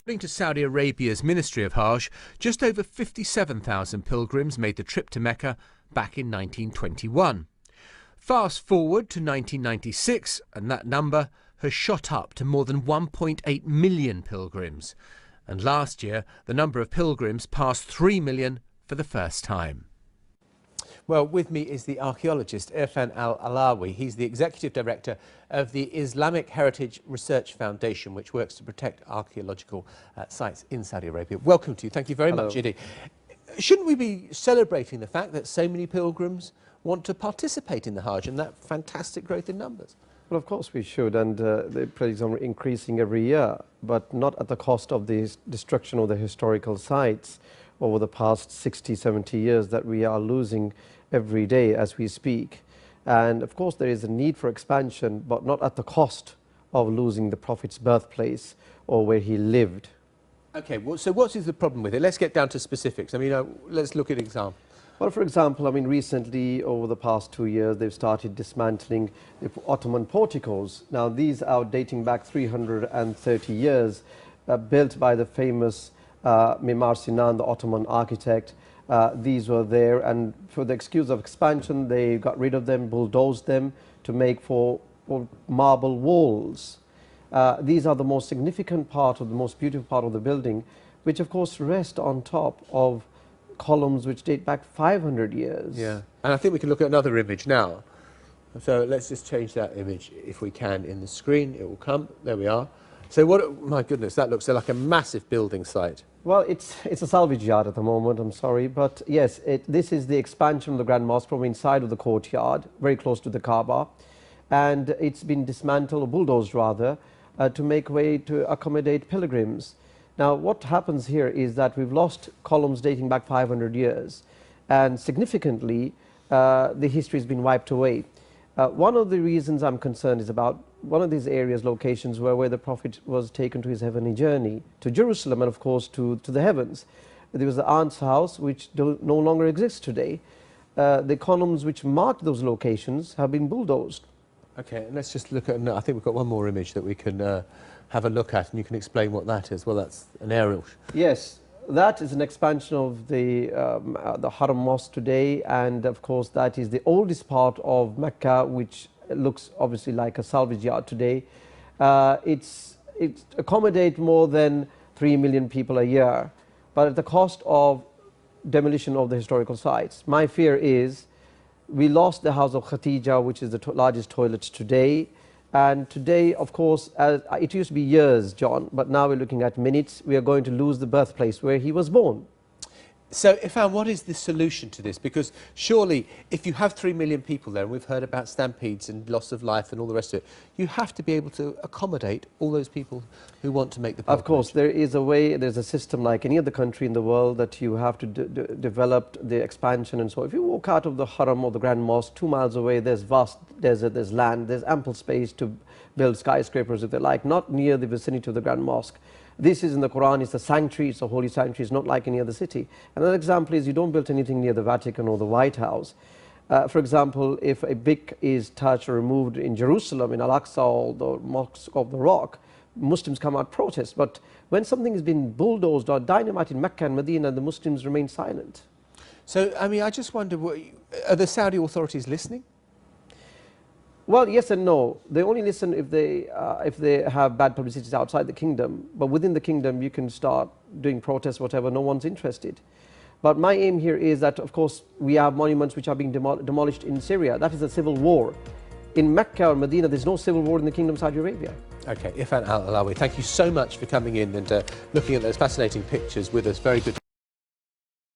According to Saudi Arabia's Ministry of Hajj, just over 57,000 pilgrims made the trip to Mecca back in 1921. Fast forward to 1996 and that number has shot up to more than 1.8 million pilgrims. And last year the number of pilgrims passed 3 million for the first time. Well, with me is the archaeologist Irfan Al-Alawi. He's the executive director of the Islamic Heritage Research Foundation, which works to protect archaeological sites in Saudi Arabia. Welcome to you. Thank you very much indeed. Shouldn't we be celebrating the fact that so many pilgrims want to participate in the Hajj and that fantastic growth in numbers? Well, of course we should, and the praise are increasing every year, but not at the cost of the destruction of the historical sites over the past 60, 70 years that we are losing every day as we speak. And of course there is a need for expansion, but not at the cost of losing the Prophet's birthplace or where he lived. Okay, well, so what is the problem with it? Let's get down to specifics. I mean, let's look at examples. Well, for example, I mean, recently, over the past 2 years, they've started dismantling the Ottoman porticos. Now, these are dating back 330 years, built by the famous Mimar Sinan, the Ottoman architect. These were there, and for the excuse of expansion, they got rid of them, bulldozed them to make for marble walls. These are the most significant part of the most beautiful part of the building, which of course rest on top of columns which date back 500 years. Yeah, and I think we can look at another image now. So let's just change that image if we can in the screen. It will come. There we are. So what, my goodness, that looks like a massive building site. Well, it's a salvage yard at the moment, I'm sorry, but yes, this is the expansion of the Grand Mosque from inside of the courtyard, very close to the Kaaba, and it's been dismantled, or bulldozed rather, to make way to accommodate pilgrims. Now, what happens here is that we've lost columns dating back 500 years, and significantly, the history has been wiped away. One of the reasons I'm concerned is about one of these areas, locations where the Prophet was taken to his heavenly journey, to Jerusalem and of course to the heavens. There was the aunt's house, which no longer exists today. The columns which marked those locations have been bulldozed. Okay, and let's just look at, I think we've got one more image that we can have a look at, and you can explain what that is. Well, that's an aerial. Yes, that is an expansion of the Haram Mosque today, and of course that is the oldest part of Mecca, which looks obviously like a salvage yard today. It accommodates more than 3 million people a year, but at the cost of demolition of the historical sites. My fear is we lost the house of Khadija, which is the largest toilet today. And today, of course, it used to be years, John, but now we're looking at minutes. We are going to lose the birthplace where he was born. So, Irfan, what is the solution to this? Because surely, if you have 3 million people there, and we've heard about stampedes and loss of life and all the rest of it, you have to be able to accommodate all those people who want to make the pilgrimage. Of course, there is a way, there's a system like any other country in the world that you have to develop the expansion and so. If you walk out of the Haram or the Grand Mosque, 2 miles away, there's vast desert, there's land, there's ample space to build skyscrapers if they like, not near the vicinity of the Grand Mosque. This is in the Quran, it's a sanctuary, it's a holy sanctuary, it's not like any other city. Another example is you don't build anything near the Vatican or the White House. For example, if a brick is touched or removed in Jerusalem, in Al-Aqsa or the Mosque of the Rock, Muslims come out protest. But when something has been bulldozed or dynamite in Mecca and Medina, the Muslims remain silent. So, I mean, I just wonder, are the Saudi authorities listening? Well, yes and no. They only listen if they have bad publicity outside the kingdom. But within the kingdom, you can start doing protests, whatever. No one's interested. But my aim here is that, of course, we have monuments which are being demolished in Syria. That is a civil war. In Mecca or Medina, there's no civil war in the Kingdom of Saudi Arabia. Okay, Irfan Al-Alawi, thank you so much for coming in and looking at those fascinating pictures with us. Very good.